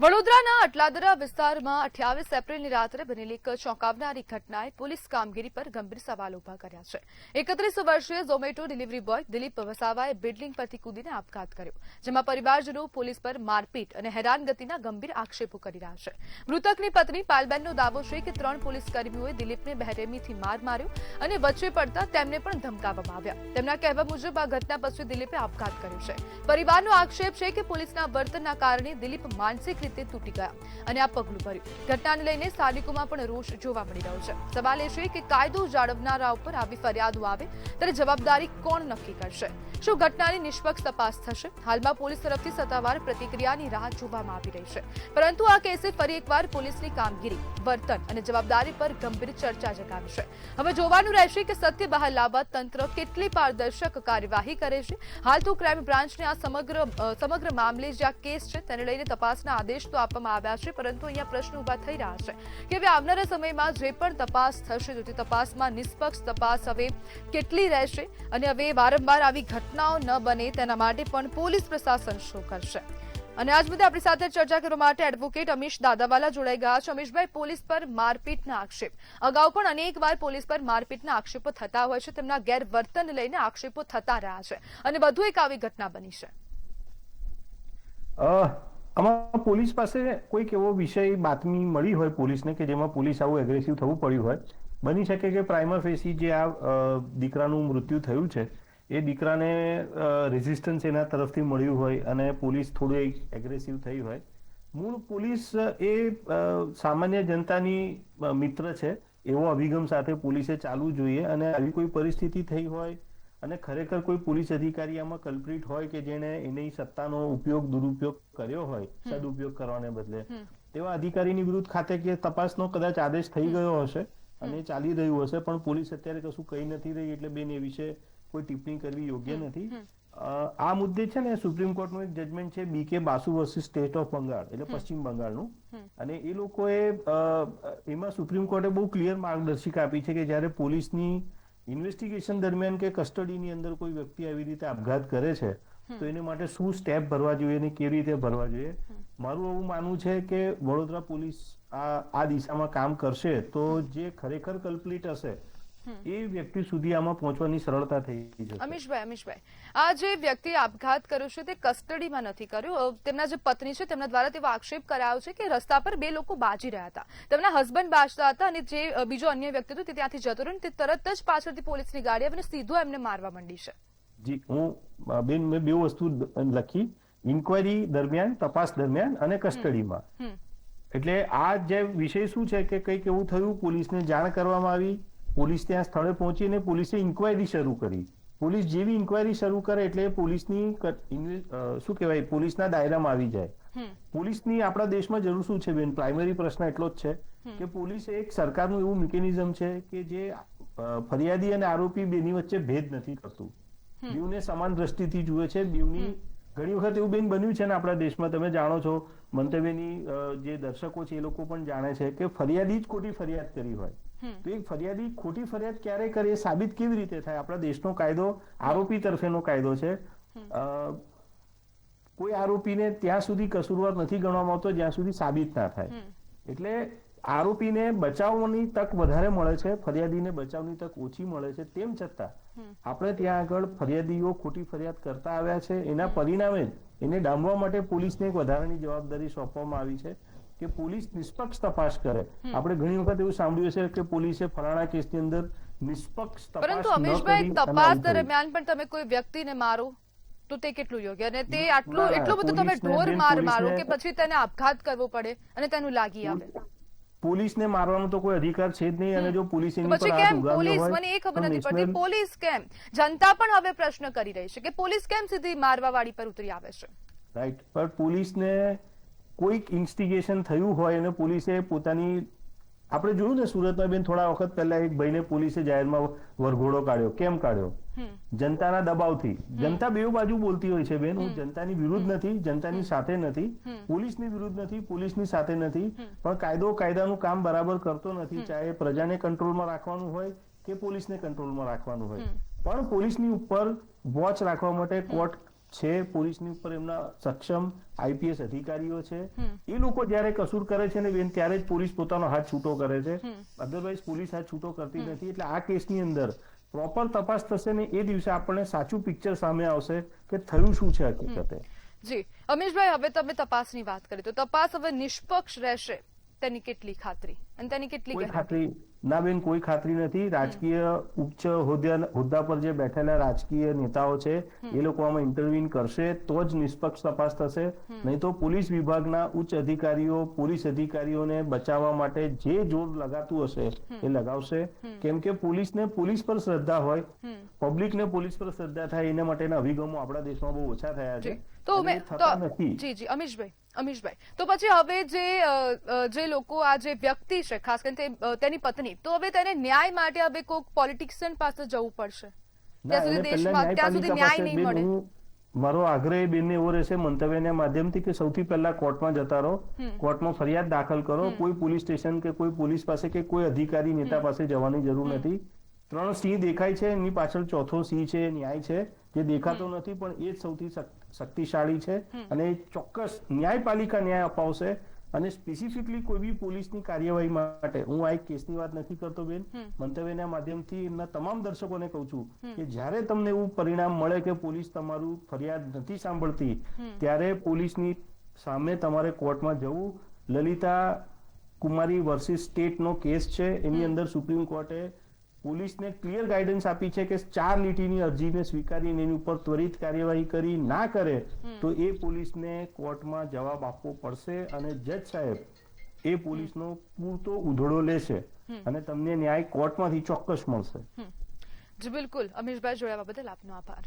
વડોદરાના અટલાદરા વિસ્તારમાં 28 એપ્રિલની રાત્રે બનેલી એક ચોંકાવનારી ઘટનાએ પોલીસ કામગીરી પર ગંભીર સવાલ ઉભા કર્યા છે। 31 વર્ષીય ઝોમેટો ડિલિવરી બોય દિલીપ વસાવાએ બિલ્ડિંગ પરથી કૂદીને આપઘાત કર્યો, જેમાં પરિવારજનો પોલીસ પર મારપીટ અને હેરાનગતિના ગંભીર આક્ષેપો કરી રહ્યા છે। મૃતકની પત્ની પાયલબેનનો દાવો છે કે 3 પોલીસ કર્મીઓએ દિલીપને બહેરેમીથી માર માર્યો અને વચ્ચે પડતા તેમને પણ ધમકાવવામાં આવ્યા। તેમના કહેવા મુજબ આ ઘટના પછી દિલીપે આપઘાત કર્યો છે। પરિવારનો આક્ષેપ છે કે પોલીસના વર્તનના કારણે દિલીપ માનસિક રીતે તૂટી ગયા અને આ પગલું ભર્યું। ઘટનાને લઈને સ્થાનિકોમાં પણ રોષ જોવા મળી રહ્યો છે। સવાલ એ છે કે કાયદો જાળવનારા ઉપર આવી ફરિયાદો આવે ત્યારે જવાબદારી કોણ નક્કી કરશે? શું ઘટનાની નિષ્પક્ષ તપાસ થશે? હાલમાં પોલીસ તરફથી સત્તાવાર પ્રતિક્રિયાની રાહ જોવામાં આવી રહી છે, પરંતુ આ કેસે ફરી એકવાર પોલીસની કામગીરી, વર્તન અને જવાબદારી પર ગંભીર ચર્ચા જગાવી છે। હવે જોવાનું રહેશે કે સત્ય બહાર લાવવા તંત્ર કેટલી પારદર્શક કાર્યવાહી કરે છે। હાલ તો ક્રાઇમ બ્રાન્ચને આ સમગ્ર મામલે જે આ કેસ છે તેને લઈને તપાસના આદેશ તો આપવામાં આવ્યા છે, પરંતુ અહીંયા પ્રશ્ન ઉભા થઈ રહ્યા છે કે હવે આવનારા સમયમાં જે પણ તપાસ થશે તો તે તપાસમાં નિષ્પક્ષ તપાસ હવે કેટલી રહેશે અને હવે વારંવાર આવી ઘટનાઓ ન બને તેના માટે પણ પોલીસ પ્રશાસન શું કરશે? અને આજ મુદ્દે આપણી સાથે ચર્ચા કરવા માટે એડવોકેટ અમીશ દાદાવાલા જોડાઈ ગયા છે। અમીશભાઈ, પોલીસ પર મારપીટના આક્ષેપ અગાઉ પણ અનેકવાર પોલીસ પર મારપીટના આક્ષેપો થતા હોય છે, તેમના ગેરવર્તન લઈને આક્ષેપો થતા રહ્યા છે અને વધુ એક આવી ઘટના બની છે। આમાં પોલીસ પાસે કોઈક એવો વિષય બાતમી મળી હોય પોલીસને કે જેમાં પોલીસ આવું એગ્રેસિવ થવું પડ્યું હોય। બની શકે કે પ્રાઇમર ફેસી જે આ દીકરાનું મૃત્યુ થયું છે એ દીકરાને રેઝિસ્ટન્સ એના તરફથી મળ્યું હોય અને પોલીસ થોડું એગ્રેસિવ થઈ હોય। મૂળ પોલીસ એ સામાન્ય જનતાની મિત્ર છે એવો અભિગમ સાથે પોલીસે ચાલવું જોઈએ અને આવી કોઈ પરિસ્થિતિ થઈ હોય અને ખરેખર કોઈ પોલીસ અધિકારી આમાં કલ્પ્રિટ હોય કે જેણે એની સત્તાનો દુરુપયોગ કર્યો હોય, સદુપયોગ કરવાને બદલે, તેવા અધિકારીની વિરુદ્ધ ખાતે કે તપાસનો કદાચ આદેશ થઈ ગયો હશે અને ચાલી રહ્યું હશે, પણ પોલીસ અત્યારે કશું કહી નથી રહી, એટલે બેન એ વિશે કોઈ ટિપ્પણી કરવી યોગ્ય નથી। આ મુદ્દે છે ને સુપ્રીમ કોર્ટનું એક જજમેન્ટ છે BK Basu versus state of Bengal, એટલે પશ્ચિમ બંગાળનું, અને એ લોકોએ એમાં સુપ્રીમ કોર્ટે બહુ ક્લિયર માર્ગદર્શિકા આપી છે કે જ્યારે પોલીસની ઇન્વેસ્ટિગેશન દરમિયાન કે કસ્ટડીની અંદર કોઈ વ્યક્તિ આવી રીતે આપઘાત કરે છે તો એને માટે શું સ્ટેપ ભરવા જોઈએ અને કેવી રીતે ભરવા જોઈએ। મારું એવું માનવું છે કે વડોદરા પોલીસ આ દિશામાં કામ કરશે તો જે ખરેખર કલ્પ્રિટ હશે એ વ્યક્તિ સુધી આમાં પહોંચવાની સરળતા થઈ જશે। અમીશભાઈ, આ જે વ્યક્તિએ આપઘાત કર્યો છે તે કસ્ટડીમાં નથી કર્યો, તેમના જે પત્ની છે તેમના દ્વારા તેવો આક્ષેપ કરાયો છે કે રસ્તા પર 2 લોકો બાજી રહ્યા હતા, તેમના હસબન્ડ બાજતા હતા અને જે બીજો અન્ય વ્યક્તિ હતો તે ત્યાંથી જતો રહ્યો, તે તરત જ પાછળથી પોલીસની ગાડી આવીને સીધો એમને મારવા માંડી છે। જી, મેં 2 વસ્તુ લખી, ઇન્ક્વાયરી દરમિયાન, તપાસ દરમિયાન અને કસ્ટડીમાં। એટલે આ જે વિષય શું છે કે કંઈક એવું થયું, પોલીસને જાણ કરવામાં આવી, પોલીસ ત્યાં સ્થળે પહોંચીને પોલીસે ઇન્ક્વાયરી શરૂ કરી। પોલીસ જેવી ઇન્ક્વાયરી શરૂ કરે એટલે પોલીસની શું કહેવાય, પોલીસના દાયરામાં આવી જાય। પોલીસની આપણા દેશમાં જરૂર શું છે બેન? પ્રાઇમરી પ્રશ્ન એટલો જ છે કે પોલીસ એક સરકારનું એવું મિકેનિઝમ છે કે જે ફરિયાદી અને આરોપી બેની વચ્ચે ભેદ નથી કરતું, બેઉને સમાન દ્રષ્ટિથી જુએ છે। બેઉની ઘણી વખત એવું બેન બન્યું છે ને આપણા દેશમાં, તમે જાણો છો, મંતવ્યની જે દર્શકો છે એ લોકો પણ જાણે છે કે ફરિયાદી જ ખોટી ફરિયાદ કરી હોય તો એક ફરિયાદી ખોટી ફરિયાદ ક્યારે કરે એ સાબિત કેવી રીતે થાય? આપણા દેશનો કાયદો આરોપી તરફેનો કાયદો છે। કોઈ આરોપીને ત્યાં સુધી કસૂરવાર નથી ગણવામાં આવતો જ્યાં સુધી સાબિત ના થાય। એટલે આરોપીને બચાવવાની તક વધારે મળે છે, ફરિયાદીને બચાવની તક ઓછી મળે છે। તેમ છતાં આપણે ત્યાં આગળ ફરિયાદીઓ ખોટી ફરિયાદ કરતા આવ્યા છે, એના પરિણામે એને ડામવા માટે પોલીસને એક વધારાની જવાબદારી સોંપવામાં આવી છે કે પોલીસ નિષ્પક્ષ તપાસ કરે। આપણે ઘણી વખત એવું સાંભળ્યું છે કે પોલીસે ફલાણા કેસની અંદર નિષ્પક્ષ તપાસ ન કરી, પરંતુ અમીશભાઈ, તપાસ દરમિયાન પણ તમે કોઈ વ્યક્તિને મારો તો તે કેટલું યોગ્ય? અને તે એટલો બધો તમે ઢોર મારો કે પછી તેને આપઘાત કરવો પડે અને તેનું લાગી આવે? પોલીસને મારવાનો તો કોઈ અધિકાર છે જ નહીં, અને જો પોલીસ એની પર હાથ ઉગામ્યો હોય, મને એ ખબર નથી પડતી, પોલીસ કેમ? જનતા પણ હવે પ્રશ્ન કરી રહી છે કે પોલીસ કેમ સીધી મારવા વાળી પર ઉતરી આવે છે? રાઈટ, પણ પોલીસને કોઈક ઇન્સ્ટિગેશન થયું હોય અને પોલીસે પોતાની, આપણે જોયું ને સુરતમાં બેન થોડા વખત પહેલા એક ભાઈને પોલીસે જાહેરમાં વરઘોડો કાઢ્યો। કેમ કાઢ્યો? જનતાના દબાવથી। જનતા બે બાજુ બોલતી હોય છે બેન, હું જનતાની વિરુદ્ધ નથી, જનતાની સાથે નથી, પોલીસની વિરુદ્ધ નથી, પોલીસની સાથે નથી, પણ કાયદાનું કામ બરાબર કરતો નથી, ચાહે પ્રજાને કંટ્રોલમાં રાખવાનું હોય કે પોલીસને કંટ્રોલમાં રાખવાનું હોય, પણ પોલીસની ઉપર વોચ રાખવા માટે કોર્ટ છે, પોલીસની ઉપર એમના સક્ષમ આઈપીએસ અધિકારીઓ છે, એ લોકો જ્યારે કસૂર કરે છે ને બેન ત્યારે જ પોલીસ પોતાનો હાથ છૂટો કરે છે, અધરવાઇઝ પોલીસ હાથ છૂટો કરતી નથી. એટલે આ કેસની અંદર પ્રોપર તપાસ થશે ને એ દિવસે આપણને સાચું પિક્ચર સામે આવશે કે થયું શું છે હકીકતે. જી અમીશભાઈ, હવે તમે તપાસની વાત કરી તો તપાસ હવે નિષ્પક્ષ રહેશે તેની કેટલી ખાતરી અને તેની કેટલી કોઈ ગેરંટી? ખાતરી ના બેન, કોઈ ખાતરી નથી. રાજકીય ઉચ્ચ હોદ્દા પર જે બેઠેલા રાજકીય નેતાઓ છે એ લોકો આમાં ઇન્ટરવીન કરશે તો જ નિષ્પક્ષ તપાસ થશે. નહીં તો પોલીસ વિભાગના ઉચ્ચ અધિકારીઓ પોલીસ અધિકારીઓને બચાવવા માટે જે જોર લગાતું હશે એ લગાવશે. કેમ કે પોલીસને પોલીસ પર શ્રદ્ધા હોય, પબ્લિકને પોલીસ પર શ્રદ્ધા થાય, એના માટેના અભિગમો આપણા દેશમાં બહુ ઓછા થયા છે. જી અમીશભાઈ, તો પછી હવે જે લોકો આ જે વ્યક્તિ છે ખાસ કરીને તેની પત્ની, તો હવે તેને ન્યાય માટે હવે કોઈક પોલિટિશિયન પાસે જવું પડશે ત્યાં સુધી દેશમાં ત્યાં સુધી ન્યાય નહીં મળે. મારો આગ્રહ બેનને એવો રહેશે મંતવ્યના માધ્યમથી કે સૌથી પહેલા કોર્ટમાં જતા રહો, કોર્ટમાં ફરિયાદ દાખલ કરો. કોઈ પોલીસ સ્ટેશન કે કોઈ પોલીસ પાસે કે કોઈ અધિકારી નેતા પાસે જવાની જરૂર નથી. 3 સિંહ દેખાય છે, એની પાછળ ચોથો સિંહ છે, ન્યાય છે, જે દેખાતો નથી પણ એ જ સૌથી શક્તિશાળી છે અને ચોક્કસ ન્યાયપાલિકા ન્યાય અપાવશે. અને સ્પેસિફિકલી કોઈ બી પોલીસની કાર્યવાહી માટે હું આ એક કેસની વાત નથી કરતો બેન, મંતવ્યના માધ્યમથી એમના તમામ દર્શકોને કહું છું કે જ્યારે તમને એવું પરિણામ મળે કે પોલીસ તમારું ફરિયાદ નથી સાંભળતી, ત્યારે પોલીસની સામે તમારે કોર્ટમાં જવું. લલિતા કુમારી વર્સિસ સ્ટેટનો કેસ છે, એની અંદર સુપ્રીમ કોર્ટે પોલીસને ક્લિયર ગાઈડન્સ આપી છે કે 4 લીટીની અરજીને સ્વીકારીને એની ઉપર ત્વરિત કાર્યવાહી કરી ના કરે તો એ પોલીસને કોર્ટમાં જવાબ આપવો પડશે અને જજ સાહેબ એ પોલીસનો પૂરતો ઉધડો લેશે અને તમને ન્યાય કોર્ટમાંથી ચોક્કસ મળશે. જી બિલકુલ. અમીશભાઈ જોડાવા બદલ આપનો આભાર.